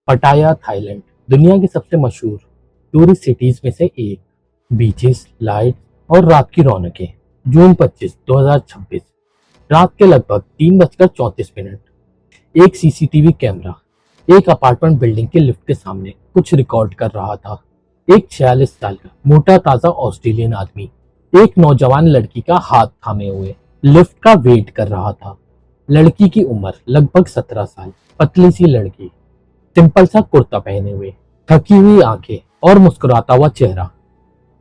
पटाया, थाईलैंड दुनिया की सबसे मशहूर टूरिस्ट सिटीज में से एक। बीचेस, लाइट्स और रात की रौनकें। जून 25, 2026 रात के लगभग 3:34 एक सीसीटीवी कैमरा एक अपार्टमेंट बिल्डिंग के लिफ्ट के सामने कुछ रिकॉर्ड कर रहा था। एक 46 साल का मोटा ताजा ऑस्ट्रेलियन आदमी एक नौजवान लड़की का हाथ थामे हुए लिफ्ट का वेट कर रहा था। लड़की की उम्र लगभग 17 साल। पतली सी लड़की, सिंपल सा कुर्ता पहने हुए, थकी हुई आंखें और मुस्कुराता हुआ चेहरा।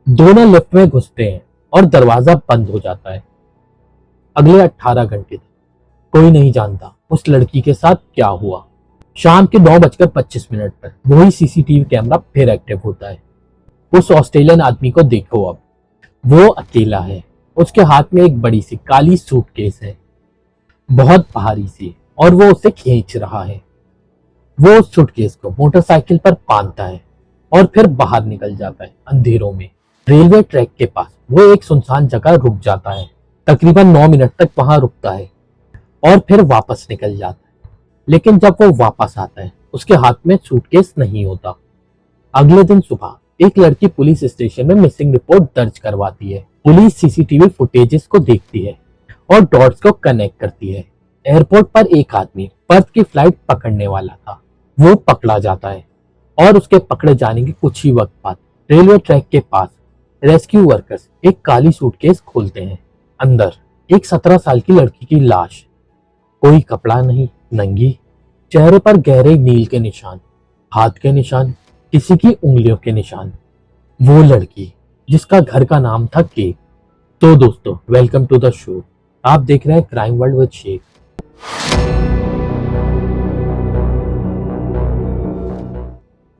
दोनों लिफ्ट में घुसते हैं और दरवाजा बंद हो जाता है। अगले 18 घंटे तक कोई नहीं जानता उस लड़की के साथ क्या हुआ। शाम के 9:25 पर वही सीसीटीवी कैमरा फिर एक्टिव होता है। उस ऑस्ट्रेलियन आदमी को देखो अब। वो अकेला है। उसके हाथ में एक बड़ी सी काली सूटकेस है, बहुत भारी सी, और वो उसे खींच रहा है। वो उस सूटकेस को मोटरसाइकिल पर बांधता है और फिर बाहर निकल जाता है अंधेरों में। रेलवे ट्रैक के पास वो एक सुनसान जगह रुक जाता है। तकरीबन 9 मिनट तक वहां रुकता है और फिर वापस निकल जाता है। लेकिन जब वो वापस आता है उसके हाथ में सूटकेस नहीं होता। अगले दिन सुबह एक लड़की पुलिस स्टेशन में मिसिंग रिपोर्ट दर्ज करवाती है। पुलिस सीसीटीवी फुटेजेस को देखती है और डॉट्स को कनेक्ट करती है। एयरपोर्ट पर एक आदमी पर्थ की फ्लाइट पकड़ने वाला था। वो पकड़ा जाता है और उसके पकड़े जाने के कुछ ही वक्त बाद रेलवे ट्रैक के पास रेस्क्यू वर्कर्स एक काली सूटकेस खोलते हैं। अंदर एक 17 साल की लड़की की लाश, कोई कपड़ा नहीं, नंगी, चेहरे पर गहरे नील के निशान, हाथ के निशान, किसी की उंगलियों के निशान। वो लड़की जिसका घर का नाम था केक। तो दोस्तों, वेलकम टू द शो। आप देख रहे हैं क्राइम वर्ल्ड विद शेख।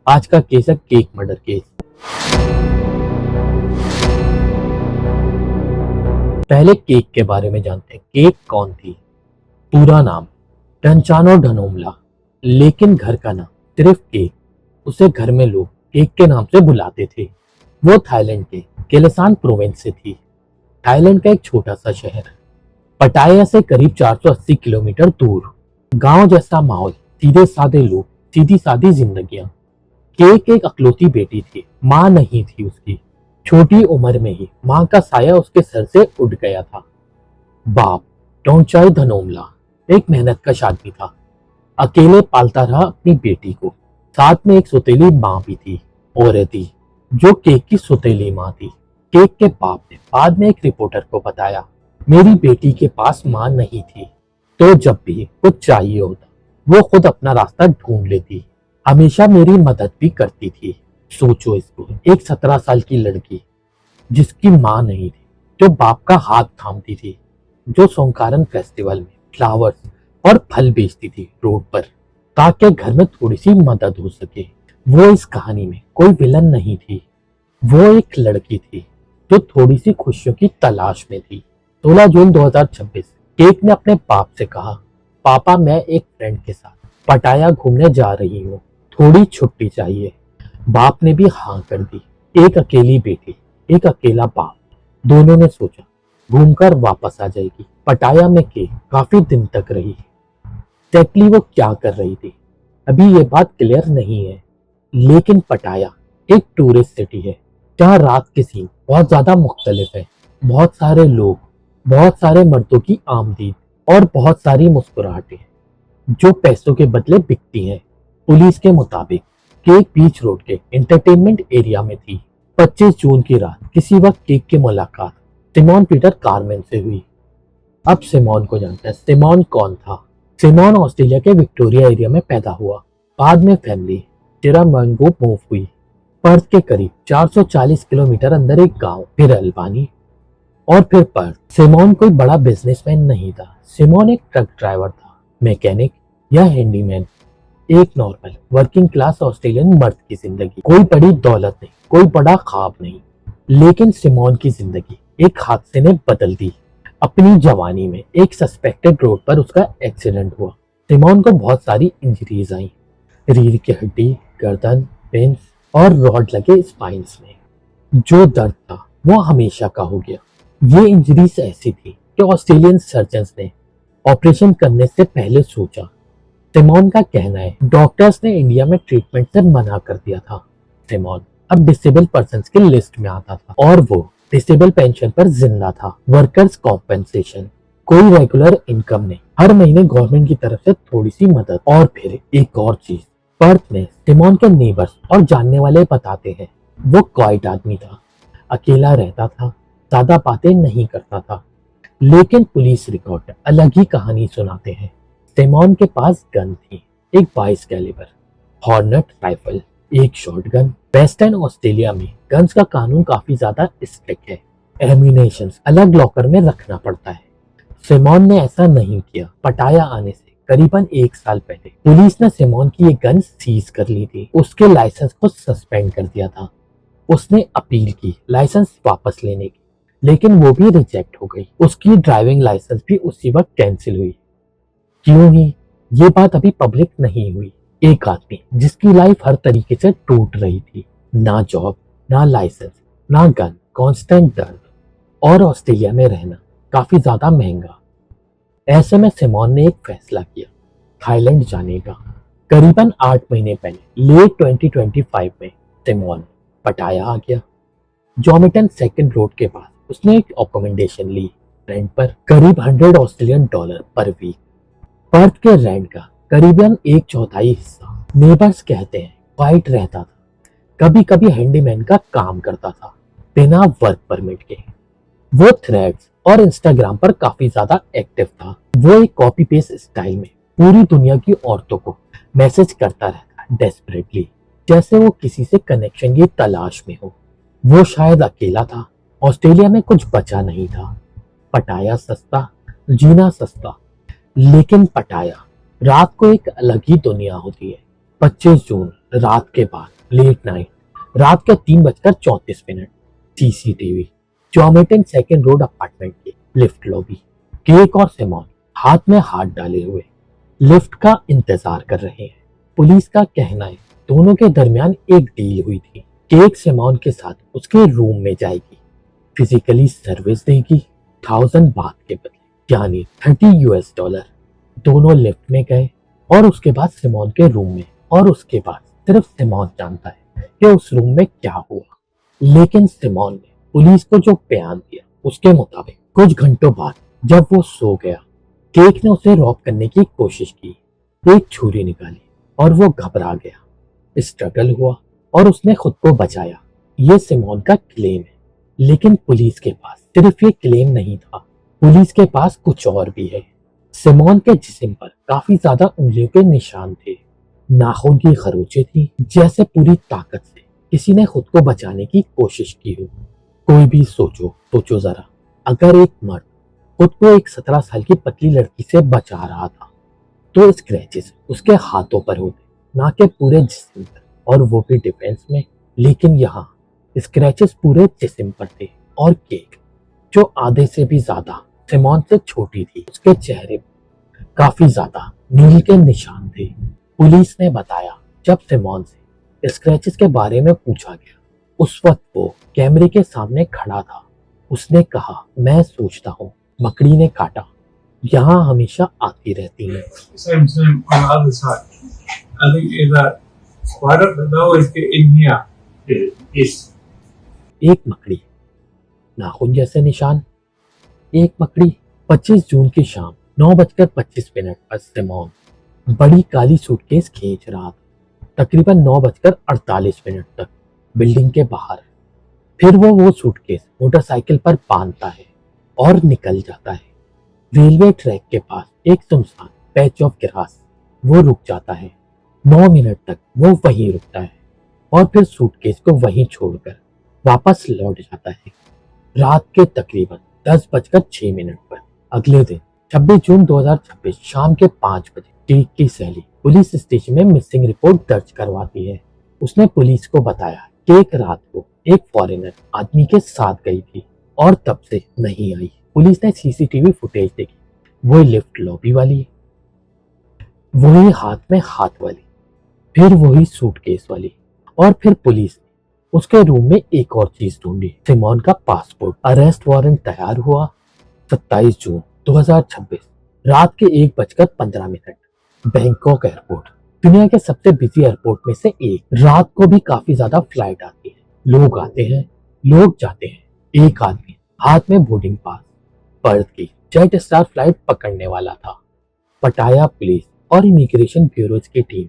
आज का केस है केक मर्डर केस। पहले केक के बारे में जानते हैं। केक कौन थी? पूरा नाम टंचानो ढनोमला, लेकिन घर का नाम सिर्फ केक। उसे घर में लोग केक के नाम से बुलाते थे। वो थाईलैंड के केलसान प्रोविंस से थी। थाईलैंड का एक छोटा सा शहर, पटाया से करीब 480 किलोमीटर दूर। गांव जैसा माहौल, सीधे साधे लोग, सीधी सादी जिंदगियां। केक एक अकलौती बेटी थी। माँ नहीं थी उसकी। छोटी उम्र में ही माँ का साया उसके सर से उड़ गया था। बाप टोंचाई धनोमला एक मेहनतकश आदमी था। अकेले पालता रहा अपनी बेटी को। साथ में एक सौतेली माँ भी थी, औरती, जो केक की सौतेली माँ थी। केक के बाप ने बाद में एक रिपोर्टर को बताया, मेरी बेटी के पास माँ नहीं थी, तो जब भी कुछ चाहिए होता वो खुद अपना रास्ता ढूंढ लेती। हमेशा मेरी मदद भी करती थी। सोचो इसको, एक 17 साल की लड़की जिसकी माँ नहीं थी, जो बाप का हाथ थामती थी, जो सोंकारन फेस्टिवल में फ्लावर्स और फल बेचती थी रोड पर, ताकि घर में थोड़ी सी मदद हो सके। वो इस कहानी में कोई विलन नहीं थी। वो एक लड़की थी जो थोड़ी सी खुशियों की तलाश में थी। 16 जून 2026 केक ने अपने बाप से कहा, पापा मैं एक फ्रेंड के साथ पटाया घूमने जा रही हूँ, थोड़ी छुट्टी चाहिए। बाप ने भी हाँ कर दी। एक अकेली बेटी, एक अकेला बाप। दोनों ने सोचा घूमकर वापस आ जाएगी। पटाया में केक काफी दिन तक रही। एग्जैक्टली वो क्या कर रही थी अभी ये बात क्लियर नहीं है, लेकिन पटाया एक टूरिस्ट सिटी है जहाँ रात के सीन बहुत ज्यादा मुख्तलिफ है। बहुत सारे लोग, बहुत सारे मर्दों की आमदीद और बहुत सारी मुस्कुराहटें जो पैसों के बदले बिकती हैं। पुलिस के मुताबिक केक बीच रोड के एंटरटेनमेंट एरिया में थी। 25 जून की रात किसी वक्त केक की मुलाकात सिमोन पीटर कार्मेन से हुई। अब सिमोन को जानते हैं। सिमोन कौन था? सिमोन ऑस्ट्रेलिया के विक्टोरिया एरिया में पैदा हुआ। बाद में फैमिली टिरामंगो मूव हुई। पर्थ के करीब 440 किलोमीटर अंदर एक गांव फिर अल्बानी। और फिर पर्थ। सिमोन कोई बड़ा बिजनेसमैन नहीं था। सिमोन एक ट्रक ड्राइवर था, मैकेनिक या हैंडीमैन। एक नॉर्मल वर्किंग क्लास ऑस्ट्रेलियन मर्द की जिंदगी। कोई बड़ी दौलत नहीं, कोई बड़ा ख्वाब नहीं। लेकिन सिमोन की जिंदगी एक हादसे ने बदल दी। अपनी जवानी में एक सस्पेक्टेड रोड पर उसका एक्सीडेंट हुआ। सिमोन को बहुत सारी इंजरीज आई, रीढ़ की हड्डी, गर्दन, पिंस और रॉड लगे स्पाइन्स में। जो दर्द था वो हमेशा का हो गया। ये इंजरीज ऐसी थी कि ऑस्ट्रेलियन सर्जन्स ने ऑपरेशन करने से पहले सोचा। सिमोन का कहना है डॉक्टर्स ने इंडिया में ट्रीटमेंट से मना कर दिया था। सिमोन अब डिसेबल पर्सन्स की लिस्ट में आता था और वो डिसेबल पेंशन पर जिंदा था। वर्कर्स कॉम्पेंसेशन, कोई रेगुलर इनकम नहीं, हर महीने गवर्नमेंट की तरफ से थोड़ी सी मदद। और फिर एक और चीज, पर्थ में सिमोन के नेबर्स और जानने वाले बताते हैं वो क्वाइट आदमी था, अकेला रहता था, ज्यादा बातें नहीं करता था। लेकिन पुलिस रिकॉर्ड अलग ही कहानी सुनाते हैं। सिमोन के पास गन थी, एक 22 कैलिबर हॉर्नेट राइफल, एक शॉटगन। वेस्टर्न ऑस्ट्रेलिया में गन्स का कानून काफी ज्यादा स्ट्रिक्ट है, एम्यूनेशन अलग लॉकर में रखना पड़ता है। सिमोन ने ऐसा नहीं किया। पटाया आने से करीबन 1 साल पहले पुलिस ने सिमोन की ये गन सीज कर ली थी, उसके लाइसेंस को सस्पेंड कर दिया था। उसने अपील की लाइसेंस वापस लेने की, लेकिन वो भी रिजेक्ट हो गई। उसकी ड्राइविंग लाइसेंस भी उसी वक्त कैंसिल हुई। क्यों ही, ये बात अभी पब्लिक नहीं हुई। एक आदमी जिसकी लाइफ हर तरीके से टूट रही थी, ना जॉब, ना लाइसेंस, ना गन, कांस्टेंट दर्द, और ऑस्ट्रेलिया में रहना काफी ज्यादा महंगा। ऐसे में सिमोन ने एक फैसला किया, थाईलैंड जाने का। करीबन 8 महीने पहले लेट 2025 में सिमोन पटाया आ गया। जॉमिटन सेकंड रोड के पास उसने एक अकोमोडेशन ली, रेंट पर करीब $100 पर वीक। पर्थ के रेंट का करीबन 1/4 हिस्सा नेबर्स कहते हैं क्वाइट रहता था। कभी कभी हैंडीमैन का काम करता था बिना वर्क परमिट के। वो थ्रेड्स और इंस्टाग्राम पर काफी ज्यादा एक्टिव था। वो एक कॉपी पेस्ट स्टाइल में पूरी दुनिया की औरतों को मैसेज करता रहता डेस्परेटली, जैसे वो किसी से कनेक्शन की तलाश में हो। वो शायद अकेला था, ऑस्ट्रेलिया में कुछ बचा नहीं था। पटाया सस्ता, जीना सस्ता। लेकिन पटाया रात को एक अलग ही दुनिया होती है। 25 जून रात के बाद लेट नाइट, रात के 3:34, सीसीटीवी जॉमेटन सेकंड रोड अपार्टमेंट की लिफ्ट लॉबी। केक और सिमोन हाथ में हाथ डाले हुए लिफ्ट का इंतजार कर रहे हैं। पुलिस का कहना है दोनों के दरमियान एक डील हुई थी। केक सिमोन के साथ उसके रूम में जाएगी, फिजिकली सर्विस देगी 1000 बात के बदले, यानी $30। दोनों लिफ्ट में गए और उसके बाद सिमोन के रूम में, और उसके बाद सिर्फ सिमोन जानता है कि उस रूम में क्या हुआ। लेकिन सिमोन ने पुलिस को जो बयान दिया उसके मुताबिक कुछ घंटों बाद जब वो सो गया, केक ने उसे रॉब करने की कोशिश की। एक छुरी निकाली और वो घबरा गया। स्ट्रगल हुआ और उसने खुद को बचाया। ये सिमोन का क्लेम है, लेकिन पुलिस के पास सिर्फ ये क्लेम नहीं था, पुलिस के पास कुछ और भी है। सिमोन के जिस्म पर काफी ज्यादा उंगलियों के निशान थे, नाखून की खरोंचें थी, जैसे पूरी ताकत से किसी ने खुद को बचाने की कोशिश की हो। कोई भी सोचो जरा, अगर एक मर्द खुद को एक 17 साल की पतली लड़की से बचा रहा था, तो स्क्रैचेस उसके हाथों पर होते, ना कि पूरे जिस्म पर, और वो भी डिफेंस में। लेकिन यहाँ स्क्रैचेस पूरे जिस्म पर थे, और केक जो आधे से भी ज्यादा सिमोन से छोटी थी, उसके चेहरे पर काफी ज्यादा नील के निशान थे। पुलिस ने बताया जब सिमोन से स्क्रैचेस के बारे में पूछा गया, उस वक्त वो कैमरे के सामने खड़ा था। उसने कहा, मैं सोचता हूँ मकड़ी ने काटा, यहाँ हमेशा आती रहती है। Same on the other side. I think is that why don't they always get in here? Is एक मकड़ी, नाखून जैसे निशान, एक मकड़ी। 25 जून की शाम 9:25 पर सिमोन बड़ी काली सूटकेस खींच रहा था, तकरीबन 9:48 तक बिल्डिंग के बाहर। फिर वो सूटकेस मोटरसाइकिल पर बांधता है और निकल जाता है। रेलवे ट्रैक के पास एक सुनसान पैच ऑफ ग्रास, वो रुक जाता है। 9 मिनट तक वो वहीं रुकता है और फिर सूटकेस को वहीं छोड़कर वापस लौट जाता है। रात के तकरीबन 10:06 पर। अगले दिन 26 जून 2026 शाम के 5 बजे केक की सहेली पुलिस स्टेशन में मिसिंग रिपोर्ट दर्ज करवाती है। उसने पुलिस को बताया केक रात को एक फॉरेनर आदमी के साथ गई थी और तब से नहीं आई। पुलिस ने सीसीटीवी फुटेज देखी, वही लिफ्ट लॉबी वाली, वही हाथ में हाथ वाली, फिर वही सूटकेस वाली, और फिर पुलिस ने उसके रूम में एक और चीज ढूंढी, सिमोन का पासपोर्ट। अरेस्ट वारंट तैयार हुआ 27 जून 2026 रात के 1:15 बैंकॉक एयरपोर्ट, दुनिया के सबसे बिजी एयरपोर्ट में से एक। रात को भी काफी ज्यादा फ्लाइट आती है, लोग आते हैं, लोग जाते हैं। एक आदमी हाथ में बोर्डिंग पास पर्थ की जेट स्टार फ्लाइट पकड़ने वाला था। पटाया पुलिस और इमिग्रेशन ब्यूरोज की टीम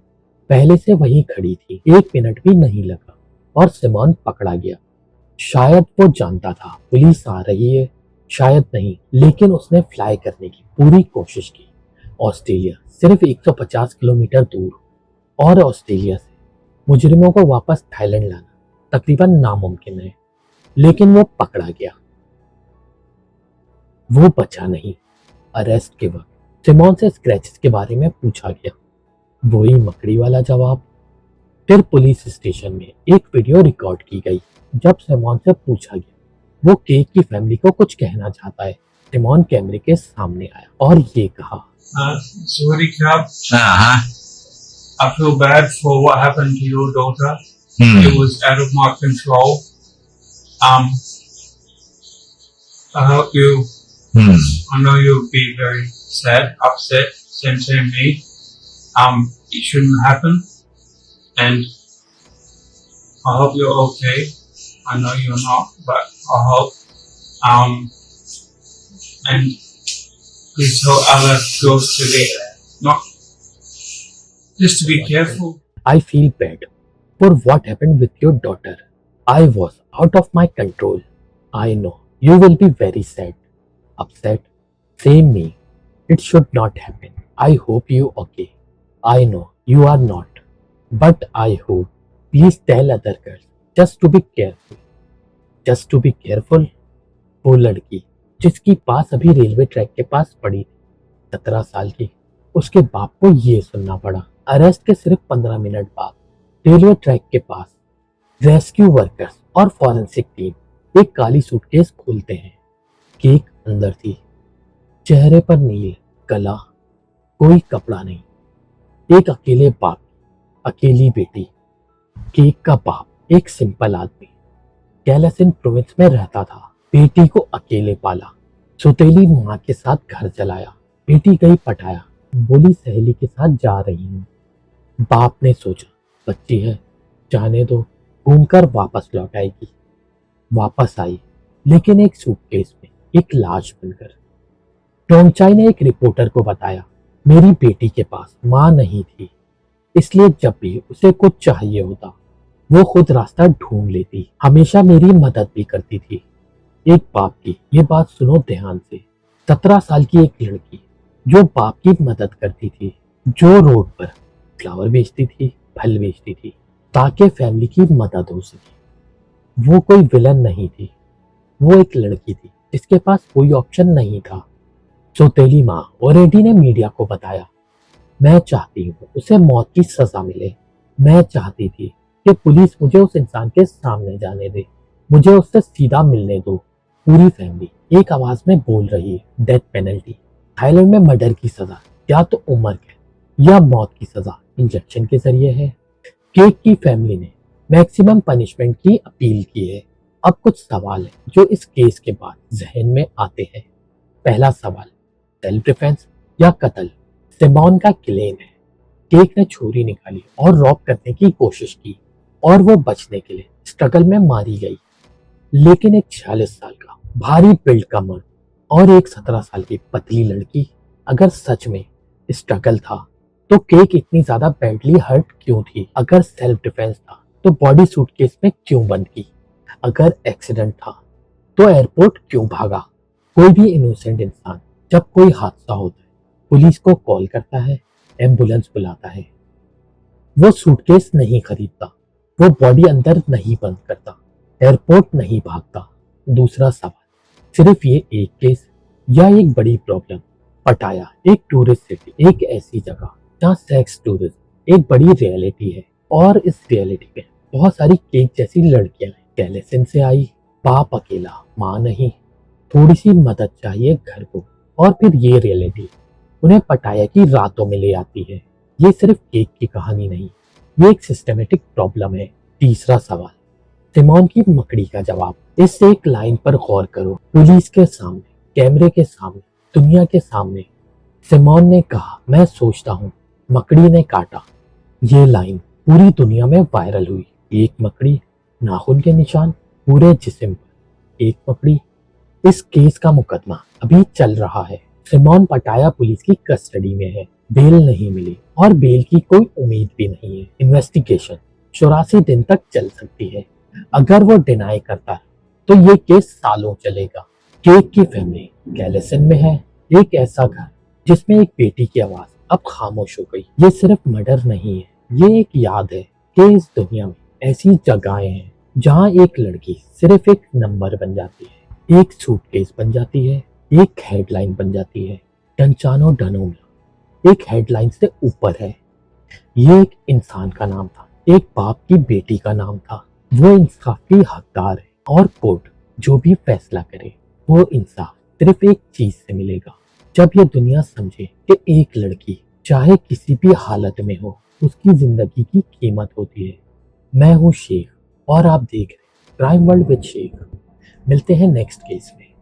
पहले से वहीं खड़ी थी। 1 मिनट भी नहीं लगा और सिमोन पकड़ा गया। शायद वो जानता था पुलिस आ रही है, शायद नहीं, लेकिन उसने फ्लाई करने की पूरी कोशिश की। ऑस्ट्रेलिया सिर्फ 150 किलोमीटर दूर, और ऑस्ट्रेलिया से मुजरिमों को वापस थाईलैंड लाना तकरीबन नामुमकिन है, लेकिन वो पकड़ा गया। वो बचा नहीं। अरेस्ट के वक्त सिमोन से स्क्रैचेस के बारे में पूछा गया, वही मकड़ी वाला जवाब। फिर पुलिस स्टेशन में एक वीडियो रिकॉर्ड की गई जब सिमोन से पूछा गया वो केक की फैमिली को कुछ कहना चाहता है। सिमोन कैमरे के सामने आया और ये कहा, Sorry, Cap. Uh-huh. I feel bad for what happened to your daughter. Hmm. It was out of my control. I hope you. Hmm. I know you'll be very sad, upset. Same to me. It shouldn't happen, and I hope you're okay. I know you're not, but I hope. And please tell other girls to be not just to be careful. I feel bad for what happened with your daughter. I was out of my control. I know you will be very sad, upset. Same me. It should not happen. I hope you okay. I know you are not, but I hope. Please tell other girls just to be careful. Just to be careful. वो लड़की जिसकी पास अभी railway track के पास पड़ी थी, 17 साल की, उसके बाप को ये सुनना पड़ा। अरेस्ट के सिर्फ 15 मिनट बाद रेलवे ट्रैक के पास रेस्क्यू वर्कर्स और फॉरेंसिक टीम एक काली सूटकेस खोलते हैं। केक अंदर थी, चेहरे पर नील, गला, कोई कपड़ा नहीं। एक अकेले बाप, अकेली बेटी। केक का बाप एक सिंपल आदमी कैलासिन प्रोविंस में रहता था, बेटी को अकेले पाला, सौतेली माँ के साथ घर चलाया। बेटी गई पटाया, बोली सहेली के साथ जा रही हूँ। बाप ने सोचा बच्ची है, जाने दो, घूमकर वापस लौट आएगी। वापस आई, लेकिन एक सूटकेस में, एक लाश बनकर। टोंगचाई ने एक रिपोर्टर को बताया, मेरी बेटी के पास माँ नहीं थी, इसलिए जब भी उसे कुछ चाहिए होता वो खुद रास्ता ढूंढ लेती, हमेशा मेरी मदद भी करती थी। एक बाप की ये बात सुनो ध्यान से। 17 साल की एक लड़की जो बाप की मदद करती थी, जो रोड पर फ्लावर बेचती थी, फल बेचती थी, ताकि फैमिली की मदद हो सके। वो कोई विलन नहीं थी, वो एक लड़की थी जिसके पास कोई ऑप्शन नहीं था। सौतेली माँ ओरेडी ने मीडिया को बताया, मैं चाहती हूँ उसे मौत की सजा मिले। मैं चाहती थी कि पुलिस मुझे उस इंसान के सामने जाने दे, मुझे उससे सीधा मिलने दो। पूरी फैमिली एक आवाज में बोल रही है, डेथ पेनल्टी। थाईलैंड में मर्डर की सजा या तो उम्र कैद या मौत की सजा इंजेक्शन के जरिए है। केक की फैमिली ने मैक्सिमम पनिशमेंट की अपील की है। अब कुछ सवाल है जो इस केस के बाद जहन में आते हैं। पहला सवाल, सेल्फ डिफेंस या कत्ल? सिमोन का क्लेम है केक ने छुरी निकाली और रॉब करने की कोशिश की और वो बचने के लिए स्ट्रगल में मारी गई। लेकिन एक 46 साल का भारी बिल्ड का मर्द और एक 17 साल की पतली लड़की, अगर सच में स्ट्रगल था तो केक इतनी ज्यादा बैडली हर्ट क्यों थी? अगर सेल्फ डिफेंस था तो बॉडी सूटकेस में क्यों बंद की? अगर एक्सीडेंट था तो एयरपोर्ट क्यों भागा? कोई भी इनोसेंट इंसान जब कोई हादसा होता है पुलिस को कॉल करता है, एम्बुलेंस बुलाता है, वो सूटकेस नहीं खरीदता, वो बॉडी अंदर नहीं बंद करता, एयरपोर्ट नहीं भागता। दूसरा सवाल, सिर्फ ये एक केस या एक बड़ी प्रॉब्लम? पटाया एक टूरिस्ट सिटी, एक ऐसी जगह जहाँ सेक्स टूरिज्म एक बड़ी रियलिटी है, और इस रियलिटी में बहुत सारी केक जैसी लड़कियां हैं। कैलेसन से आई, बाप अकेला, माँ नहीं, थोड़ी सी मदद चाहिए घर को, और फिर ये रियलिटी उन्हें पटाया की रातों में ले आती है। ये सिर्फ केक की कहानी नहीं, ये एक सिस्टमेटिक प्रॉब्लम है। तीसरा सवाल, सिमोन की मकड़ी का जवाब। इस एक लाइन पर गौर करो। पुलिस के सामने, कैमरे के सामने, दुनिया के सामने सिमोन ने कहा, मैं सोचता हूँ मकड़ी ने काटा। ये लाइन पूरी दुनिया में वायरल हुई। एक मकड़ी, नाखून के निशान पूरे जिस्म पर, एक मकड़ी। इस केस का मुकदमा अभी चल रहा है। सिमोन पटाया पुलिस की कस्टडी में है, बेल नहीं मिली और बेल की कोई उम्मीद भी नहीं है। इन्वेस्टिगेशन 84 दिन तक चल सकती है। अगर वो डिनाई करता है तो ये केस सालों चलेगा। केक की फैमिली कैलेसन में है, एक ऐसा घर जिसमें एक बेटी की आवाज अब खामोश हो गई। ये सिर्फ मर्डर नहीं है, ये एक याद है कि इस दुनिया में ऐसी जगहें हैं जहाँ एक लड़की सिर्फ एक नंबर बन जाती है, एक सूटकेस बन जाती है, एक हेडलाइन बन जाती है। टंचानो डनोमला एक हेडलाइन से ऊपर है। ये एक इंसान का नाम था, एक बाप की बेटी का नाम था। वो इंसाफ की हकदार है, और कोर्ट जो भी फैसला करे वो इंसाफ सिर्फ एक चीज से मिलेगा, जब ये दुनिया समझे कि एक लड़की चाहे किसी भी हालत में हो, उसकी जिंदगी की कीमत होती है। मैं हूँ शेख और आप देख रहे हैं क्राइम वर्ल्ड विद शेख। मिलते हैं नेक्स्ट केस में।